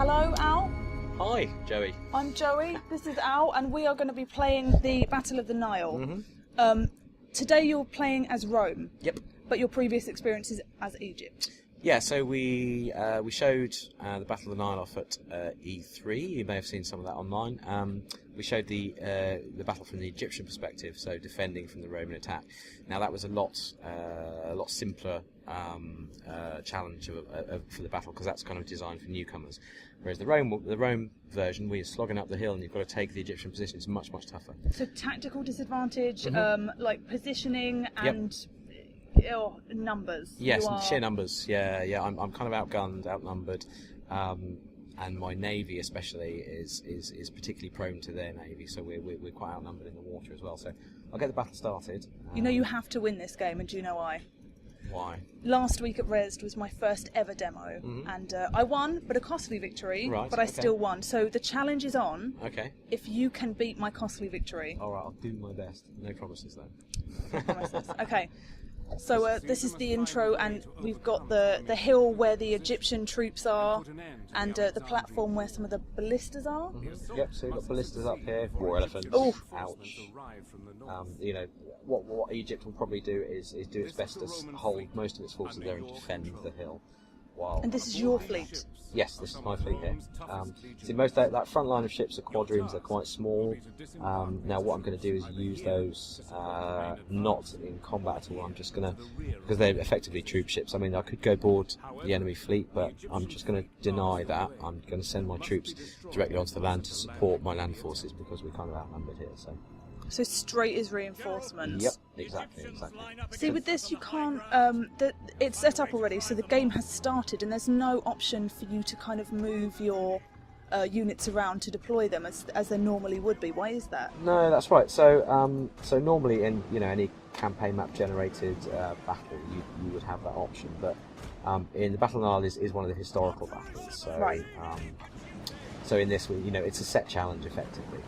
Hello, Al. Hi, Joey. I'm Joey. This is Al, and we are going to be playing the Battle of the Nile. Today you're playing as Rome. Yep. But your previous experience is as Egypt. Yeah, so we showed the Battle of the Nile off at E3. You may have seen some of that online. We showed the battle from the Egyptian perspective, so defending from the Roman attack. Now that was a lot simpler challenge for the battle, because that's kind of designed for newcomers. Whereas the Rome version, we're slogging up the hill, and you've got to take the Egyptian position. It's much tougher. So tactical disadvantage, like positioning and. Yep. Numbers. Yes, sheer numbers. Yeah. I'm kind of outgunned, outnumbered, and my navy especially is particularly prone to their navy. So we're quite outnumbered in the water as well. So I'll get the battle started. You know you have to win this game, and do you know why? Why? Last week at Resd was my first ever demo, and I won, but a costly victory. Right, but I still won. So the challenge is on. Okay. If you can beat my costly victory. All right, I'll do my best. No promises though. No promises. Okay. So this is the intro, and we've got the hill where the Egyptian troops are, and the platform where some of the ballistas are. Yep, so we've got ballistas up here. War elephants. Oh, ouch. You know, what Egypt will probably do is do its best to hold most of its forces there and defend the hill. While and this is your fleet? Yes, this is my fleet here. See, most of that front line of ships are quadriremes, they're quite small. Now what I'm going to do is use those not in combat at all. I'm just going to, because they're effectively troop ships, I mean I could go board the enemy fleet, but I'm just going to deny that. I'm going to send my troops directly onto the land to support my land forces, because we're kind of outnumbered here. So straight is reinforcements. Yep, exactly. See, with this you can't. It's set up already, so the game has started, and there's no option for you to kind of move your units around to deploy them as there normally would be. Why is that? No, that's right. So normally in any campaign map generated battle, you would have that option, but in the Battle of the Nile is one of the historical battles. So, right. So in this, it's a set challenge effectively.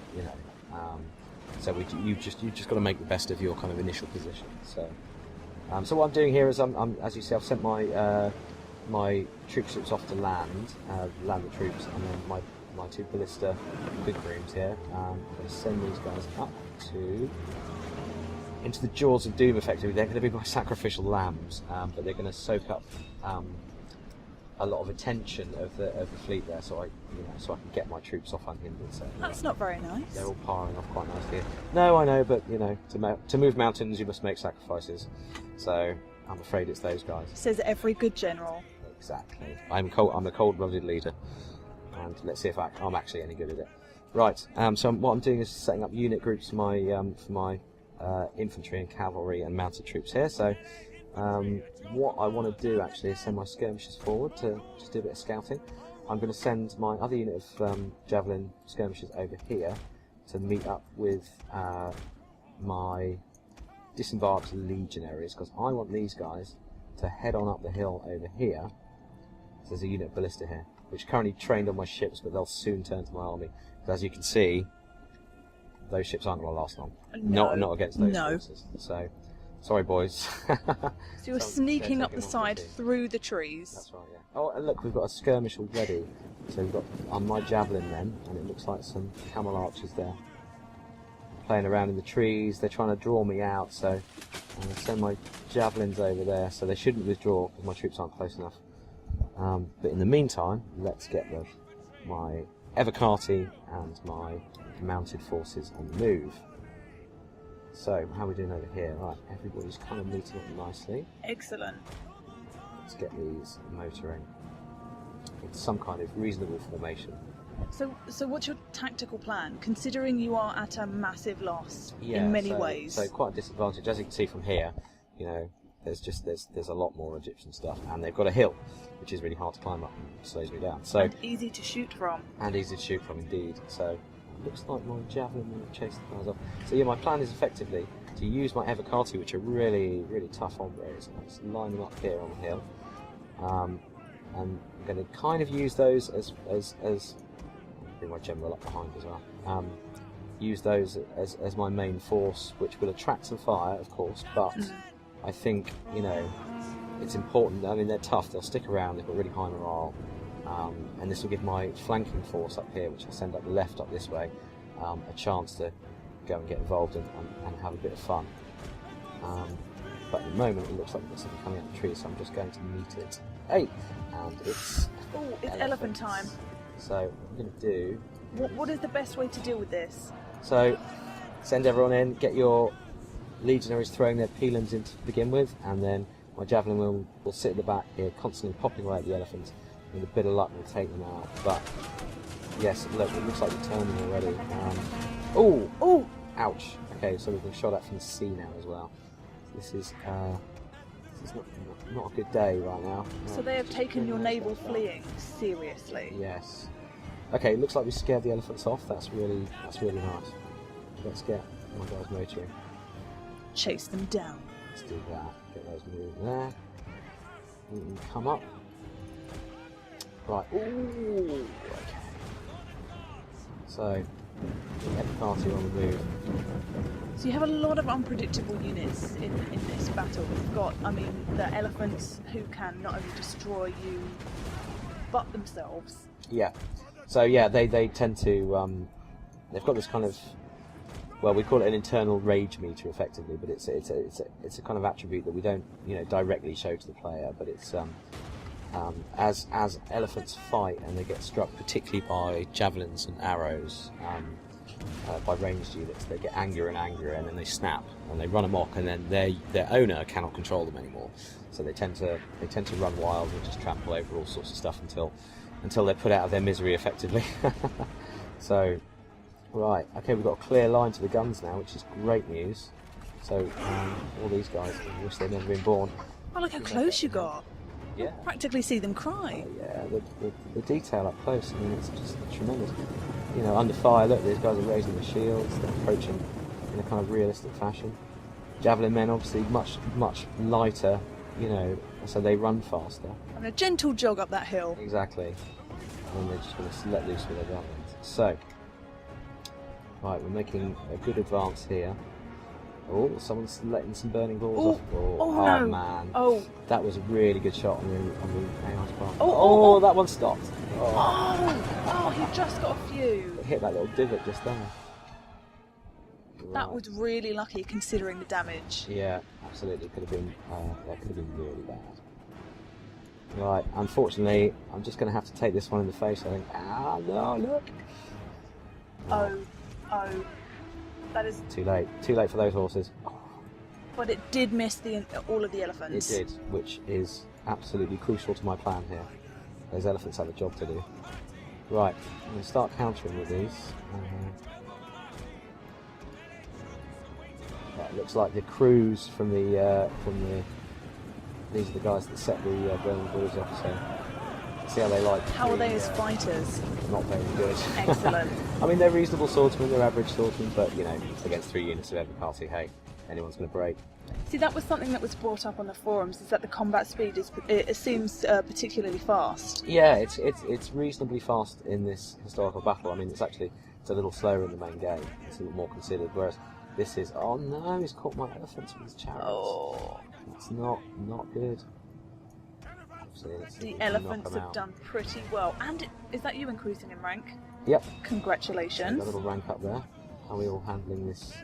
So you've just got to make the best of your kind of initial position. So what I'm doing here is I'm as you see, I've sent my my troop ships off to land the troops, and then my two ballista big rooms here. I'm going to send these guys up into the jaws of doom. Effectively, they're going to be my sacrificial lambs, but they're going to soak up a lot of attention of the fleet there, so I can get my troops off unhindered. So that's not very nice. They're all piling off quite nicely. No, I know, but to move mountains you must make sacrifices. So I'm afraid it's those guys. Says every good general. Exactly. I'm a cold-blooded leader, and let's see if I'm actually any good at it. Right. So what I'm doing is setting up unit groups for my infantry and cavalry and mounted troops here. So. What I want to do actually is send my skirmishers forward to just do a bit of scouting. I'm going to send my other unit of javelin skirmishers over here to meet up with my disembarked legionaries, because I want these guys to head on up the hill over here. So there's a unit of ballista here, which currently trained on my ships, but they'll soon turn to my army. Because as you can see, those ships aren't going to last long. No. Not against those forces. So. Sorry, boys. So you're sneaking up the side through the trees. That's right, yeah. Oh, and look, we've got a skirmish already. So we've got on my javelin then, and it looks like some camel archers there playing around in the trees. They're trying to draw me out, so I'm going to send my javelins over there. So they shouldn't withdraw because my troops aren't close enough. But in the meantime, let's get my Evocati and my mounted forces on the move. So, how are we doing over here? Right, everybody's kind of meeting up nicely. Excellent. Let's get these motoring in some kind of reasonable formation. So what's your tactical plan, considering you are at a massive loss in many ways? So quite a disadvantage. As you can see from here, there's a lot more Egyptian stuff, and they've got a hill, which is really hard to climb up and slows me down. So and easy to shoot from. And easy to shoot from, indeed. So. Looks like my javelin will chase the guys off. So yeah, my plan is effectively to use my Evocati, which are really tough hombres. Let's line them up here on the hill, and I'm going to kind of use those as bring my general up behind as well. Use those as my main force, which will attract some fire, of course. But I think it's important. I mean, they're tough. They'll stick around. They've got really high morale. and this will give my flanking force up here, which I send up the left up this way, a chance to go and get involved and have a bit of fun. But at the moment it looks like there's something coming out the tree, so I'm just going to meet it. Hey! And it's... Oh, it's elephant time. So what I'm going to do... What is the best way to deal with this? So, send everyone in, get your legionaries throwing their pilums in to begin with, and then my javelin will sit at the back here, constantly popping away at the elephants. With a bit of luck, we'll take them out. But, yes, look, it looks like you've turned them already. Oh! Oh! Ouch. Okay, so we've been shot at from the sea now as well. This is not a good day right now. So they have taken your naval fleeing seriously. Yes. Okay, looks like we scared the elephants off. That's really nice. Let's get my guys motoring. Chase them down. Let's do that. Get those moving there. Come up. Right. Ooh. Okay. So get the party on the move. So you have a lot of unpredictable units in this battle. You've got, I mean, the elephants who can not only destroy you, but themselves. Yeah. So yeah, they tend to they've got this kind of, well, we call it an internal rage meter effectively, but it's a kind of attribute that we don't directly show to the player, but it's as elephants fight and they get struck particularly by javelins and arrows, by ranged units, they get angrier and angrier, and then they snap and they run amok, and then their owner cannot control them anymore. So they tend to run wild and just trample over all sorts of stuff until they're put out of their misery effectively. So, right, okay, we've got a clear line to the guns now, which is great news. So all these guys wish they'd never been born. Oh, look how close you got. Yeah. Practically see them cry. Yeah, the detail up close, I mean, it's just tremendous. Under fire, look, these guys are raising the shields, they're approaching in a kind of realistic fashion. Javelin men, obviously, much lighter, so they run faster. And a gentle jog up that hill. Exactly. And then they're just going to let loose with their javelins. So, right, we're making a good advance here. Oh, someone's letting some burning balls off. Oh no! Man. Oh, that was a really good shot on the AI's part. Oh, that one stopped. Oh, he just got a few. It hit that little divot just there. That Right. was really lucky considering the damage. Yeah, absolutely. That could have been really bad. Right, unfortunately, I'm just going to have to take this one in the face, I think. No, look! Oh. That is... Too late for those horses. But it did miss all of the elephants. It did, which is absolutely crucial to my plan here. Those elephants have a job to do. Right, I'm going to start countering with these. Right, looks like the crews from the these are the guys that set the burning bullets off. So see how they like. How are they as fighters? Not very good. Excellent. I mean, they're reasonable swordsmen, they're average swordsmen, but against 3 units of every party, hey, anyone's going to break. See, that was something that was brought up on the forums, is that the combat speed it seems particularly fast. Yeah, it's reasonably fast in this historical battle. I mean, it's a little slower in the main game. It's a little more considered, whereas this is, oh no, he's caught my elephants with his chariots. Oh. It's not good. The elephants have done pretty well. And is that you increasing in rank? Yep. Congratulations. A little rank up there. How are we all handling this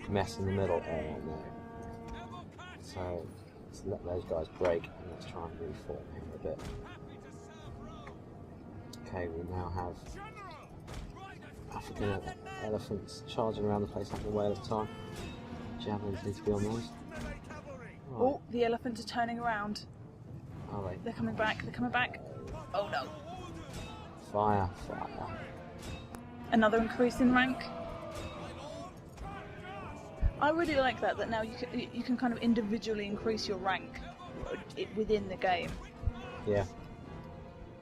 mess in the middle? Oh no. So let's let those guys break and let's try and reform him a bit. Okay, we now have African elephants charging around the place like a whale of time. Javelins need to be on those. Right. Oh, the elephants are turning around. Are they? They're coming back. Oh no. Fire. Another increase in rank. I really like that now you can kind of individually increase your rank within the game. Yeah.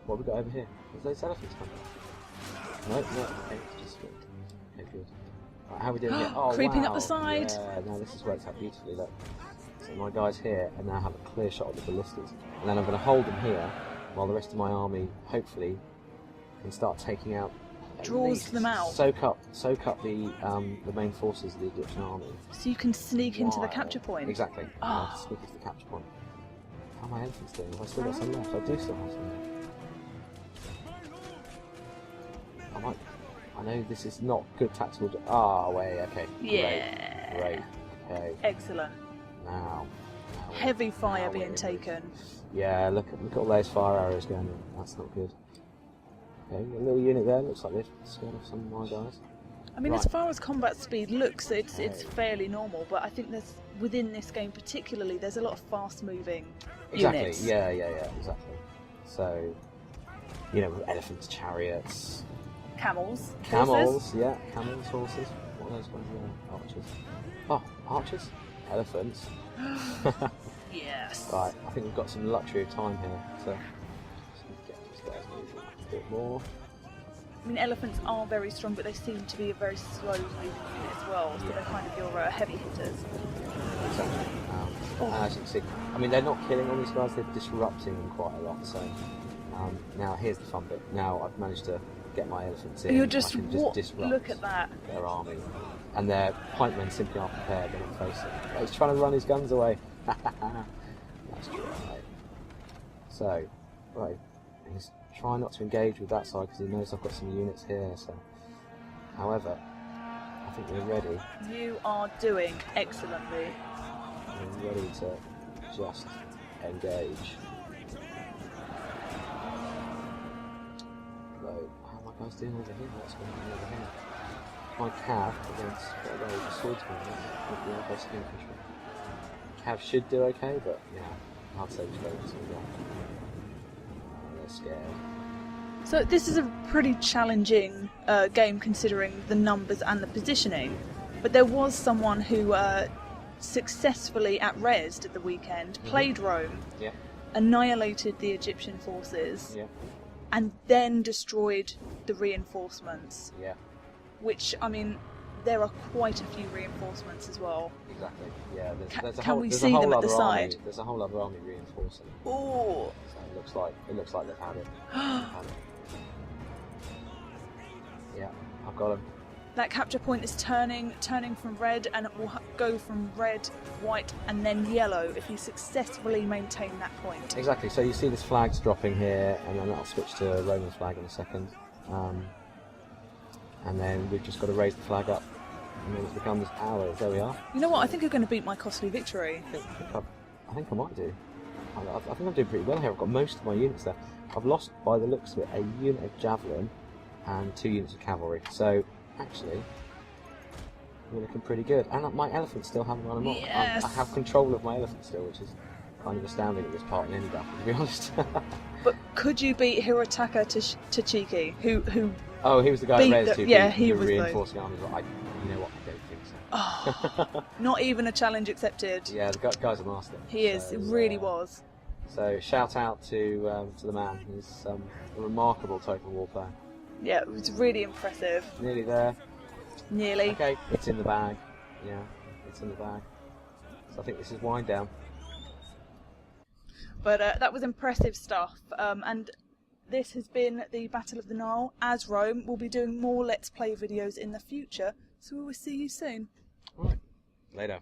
What have we got over here? There's those elephants coming. No, okay, it's just good. Okay, good. Right, how are we doing here? Oh, creeping wow. up the side. Yeah, no, this has worked out beautifully, look. So my guys here and now have a clear shot of the ballistas. And then I'm going to hold them here while the rest of my army, hopefully, can start taking out... Draws them out. Soak up the main forces of the Egyptian army. So you can sneak into the capture point. Exactly. I have to sneak into the capture point. How are my elephants doing? Have I still got some left? I do still have some left. know this is not good tactical. Ah, wait, okay. Yeah. Great. Okay. Excellent. Now Heavy fire now we're being in taken. Yeah, look at all those fire arrows going in. That's not good. Okay, a little unit there. Looks like they've scared off some of my guys. I mean, Right. as far as combat speed looks, it's fairly normal. But I think there's within this game particularly, there's a lot of fast-moving Exactly. units. Yeah, exactly. So, you know, with elephants, chariots, Camels. camels. Horses. Yeah, camels, horses. What are those guys? Yeah, archers. Oh, archers, elephants. Yes. Right, I think we've got some luxury of time here, so just need to get these guys moving a bit more. I mean, elephants are very strong, but they seem to be a very slow-moving unit as well. So Yeah. they're kind of your heavy hitters. Exactly. And as you can see, I mean, they're not killing all these guys; they're disrupting them quite a lot. So now here's the fun bit. Now I've managed to get my elephants in. You're I just, can disrupt look at that. their army, and their pikemen simply aren't prepared. They're not facing. He's trying to run his guns away. That's true. Right. So, right, he's trying not to engage with that side because he knows I've got some units here. So, however, I think we're ready. You are doing excellently. We're ready to just engage. So, how am I guys doing over here? What's going on over here? My cav against the swordsman, not the best infantry. Cav should do okay, but yeah, I'd say just go to they're scared. So this is a pretty challenging game considering the numbers and the positioning. But there was someone who successfully at Resd at the weekend played Rome, Yeah, annihilated the Egyptian forces, yeah, and then destroyed the reinforcements. yeah, Which, I mean, there are quite a few reinforcements as well. exactly. Yeah, there's a Can whole, we there's see a whole them at the other army, side? There's a whole other army reinforcing. Oh, So it looks like they've had it. Had it. Yeah, I've got them. that capture point is turning from red, and it will go from red, white, and then yellow if you successfully maintain that point. Exactly. So you see this flag's dropping here, and then I'll switch to Roman flag in a second. And then we've just got to raise the flag up, and then it becomes ours. There we are. You know what? I think I'm going to beat my costly victory. I think I might do. I think I'm doing pretty well here. I've got most of my units there. I've lost, by the looks of it, a unit of javelin and 2 units of cavalry. So actually, we're looking pretty good. And my elephants still haven't run amok. Yes. I have control of my elephants still, which is kind of astounding at this part in any battle, to be honest. But could you beat Hirotaka Tachiki, who Oh, he was the guy Beat that raised the- two yeah, people he who was reinforcing armies. You know what? I don't think so. not even a challenge accepted? Yeah, the guy's a master. He is. So, It really was. So shout out to the man. He's a remarkable total war player. Yeah, it was really impressive. Nearly there. Nearly. Okay, it's in the bag. Yeah, it's in the bag. So I think this is wind down. But that was impressive stuff. And this has been the Battle of the Nile as Rome. We'll be doing more Let's Play videos in the future, so we will see you soon. Right. Later.